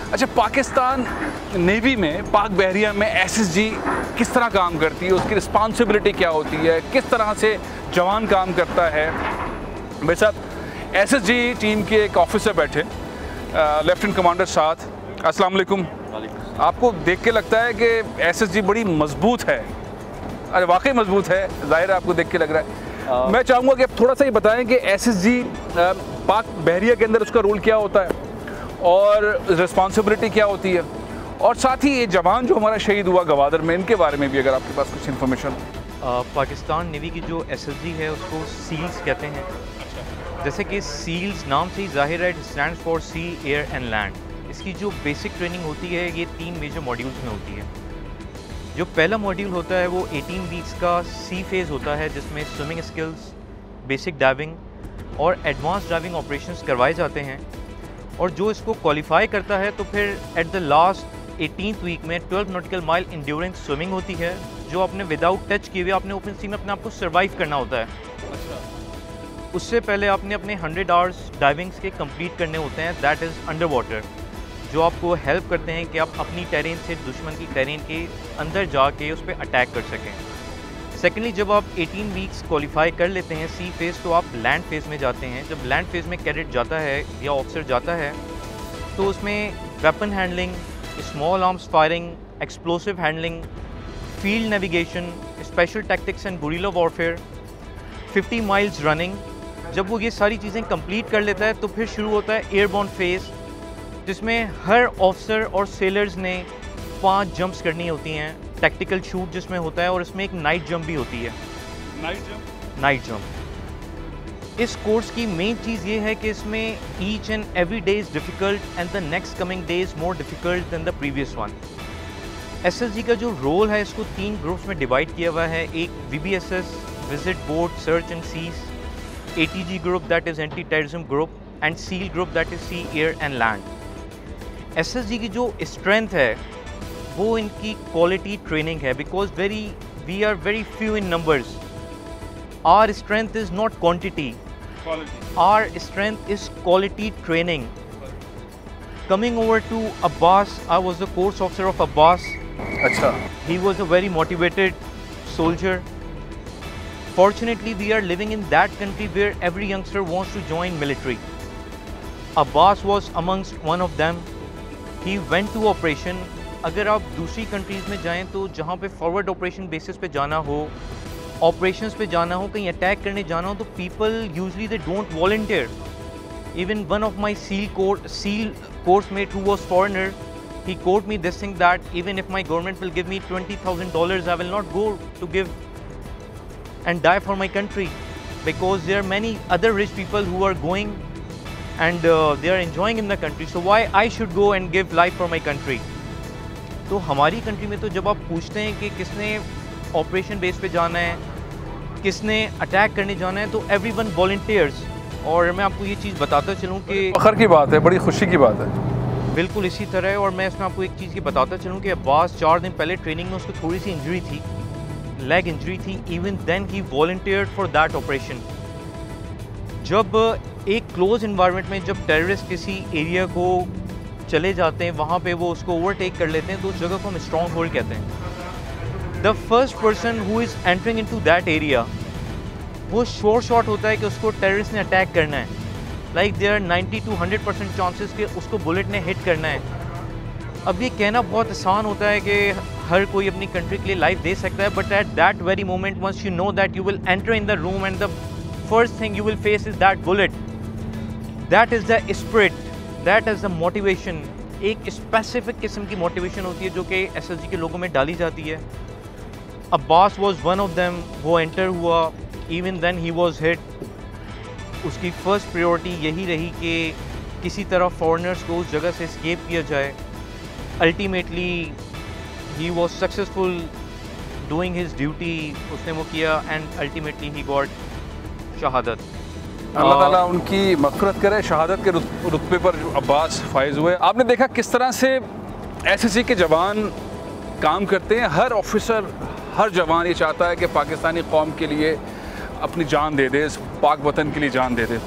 अच्छा, पाकिस्तान नेवी में, पाक बहरिया में एसएसजी किस तरह काम करती है, उसकी रिस्पॉन्सिबिलिटी क्या होती है, किस तरह से जवान काम करता है? मेरे साथ एसएसजी टीम के एक ऑफिसर बैठे, लेफ्टिनेंट कमांडर साथ। अस्सलाम वालेकुम। आपको देख के लगता है कि एसएसजी बड़ी मजबूत है? अरे वाकई मजबूत है, जाहिर है आपको देख के लग रहा है। मैं चाहूँगा कि आप थोड़ा सा ये बताएं कि एसएसजी पाक बहरिया के अंदर उसका रोल क्या होता है और रिस्पॉन्सिबिलिटी क्या होती है, और साथ ही ये जवान जो हमारा शहीद हुआ गवादर में, इनके बारे में भी अगर आपके पास कुछ इन्फॉर्मेशन। पाकिस्तान नेवी की जो एसएसजी है उसको सील्स कहते हैं। जैसे कि सील्स नाम से ही जाहिर है, it stands for sea, air and land. इसकी जो बेसिक ट्रेनिंग होती है ये 3 मेजर मॉड्यूल्स में होती है। जो पहला मॉड्यूल होता है वो 18 वीक्स का सी फेज़ होता है, जिसमें स्विमिंग स्किल्स, बेसिक डाइविंग और एडवांस डाइविंग ऑपरेशंस करवाए जाते हैं। और जो इसको क्वालिफाई करता है तो फिर at the last 18th week में 12 नॉटिकल माइल इंड्योरेंस स्विमिंग होती है, जो आपने विदाउट टच किए हुए आपने ओपन सी में अपने आप को सर्वाइव करना होता है। उससे पहले आपने अपने 100 आवर्स डाइविंग्स के कंप्लीट करने होते हैं, दैट इज़ अंडर वाटर, जो आपको हेल्प करते हैं कि आप अपनी टेरेन से दुश्मन की टेरेन के अंदर जाके उस पर अटैक कर सकें। सेकेंडली, जब आप 18 वीक्स क्वालिफाई कर लेते हैं सी फेज़, तो आप लैंड फेज़ में जाते हैं। जब लैंड फेज़ में कैडेट जाता है या ऑफिसर जाता है तो उसमें weapon handling, small arms firing, explosive handling, field navigation, special tactics and guerrilla warfare, 50 miles running. जब वो ये सारी चीज़ें कंप्लीट कर लेता है तो फिर शुरू होता है एयरबॉर्न फेज़, जिसमें हर ऑफिसर और सेलर्स ने 5 जंप्स करनी होती हैं। टैक्टिकल शूट जिसमें होता है, और इसमें एक नाइट जंप भी होती है। Night jump. इस कोर्स की मेन चीज़ ये है कि इसमें each and every day is difficult and the next coming day is more difficult than the previous one. SSG का जो रोल है इसको 3 ग्रुप्स में डिवाइड किया हुआ है। एक VBSS, visit board search and seize, ATG group that is anti terrorism group, and SEAL group that is sea, air and land. SSG की जो स्ट्रेंथ है वो इनकी क्वालिटी ट्रेनिंग है, because we are very few in numbers. Our strength is not quantity, our strength is quality training. Coming over to Abbas, I was the course officer of Abbas. अच्छा। He was a very motivated soldier. Fortunately, we are living in that country where every youngster wants to join military. Abbas was amongst one of them. He went to operation. अगर आप दूसरी countries में जाएं तो जहाँ पे forward operation basis पे जाना हो, ऑपरेशंस पे जाना हो, कहीं अटैक करने जाना हो, तो people usually they don't volunteer. Even one of my seal coursemate who was foreigner, he quote me this thing that even if my government will give me $20,000, I will not go to give and die for my country, because there are many other rich people who are going and they are enjoying in the country, so why I should go and give life for my country? तो हमारी country में तो जब आप पूछते हैं कि किसने ऑपरेशन बेस पे जाना है, किसने अटैक करने जाना है, तो एवरीवन वॉलंटियर्स। और मैं आपको ये चीज़ बताता चलूँ कि फख्र की बात है, बड़ी खुशी की बात है। बिल्कुल इसी तरह है। और मैं इसमें आपको एक चीज़ की बताता चलूँ कि अब्बास 4 दिन पहले ट्रेनिंग में उसको थोड़ी सी इंजरी थी, लेग इंजरी थी। इवन देन ही वॉलंटियर्ड फॉर दैट ऑपरेशन। जब एक क्लोज इन्वायरमेंट में जब टेररिस्ट किसी एरिया को चले जाते हैं, वहाँ पे वो उसको ओवरटेक कर लेते हैं, तो उस जगह को हम स्ट्रॉन्ग होल्ड कहते हैं। The first person who is entering into that area, वो श्योर शॉट होता है कि उसको टेररिस्ट ने अटैक करना है। Like there are 90 to 100% chances कि उसको बुलेट ने हिट करना है। अब ये कहना बहुत आसान होता है कि हर कोई अपनी कंट्री के लिए लाइफ दे सकता है, but at that very moment once you know that you will enter in the room and the first thing you will face is that bullet, that is the spirit, that is the motivation. एक specific किस्म की motivation होती है जो कि SSG के लोगों में डाली जाती है। Abbas was one of them. वो एंटर हुआ, इवन देन ही वॉज हिट। उसकी फ़र्स्ट प्रायोरिटी यही रही कि किसी तरह फॉरेनर्स को उस जगह से एस्केप किया जाए। Ultimately he was successful doing his duty, उसने वो किया एंड अल्टीमेटली ही गॉट शहादत। अल्लाह ताला उनकी मग़फ़िरत करे। शहादत के रुतबे पर अब्बास फाइज हुए। आपने देखा किस तरह से एसएसजी के जवान काम करते हैं। हर ऑफिसर, हर जवान ये चाहता है कि पाकिस्तानी कौम के लिए अपनी जान दे दे, इस पाक वतन के लिए जान दे दे।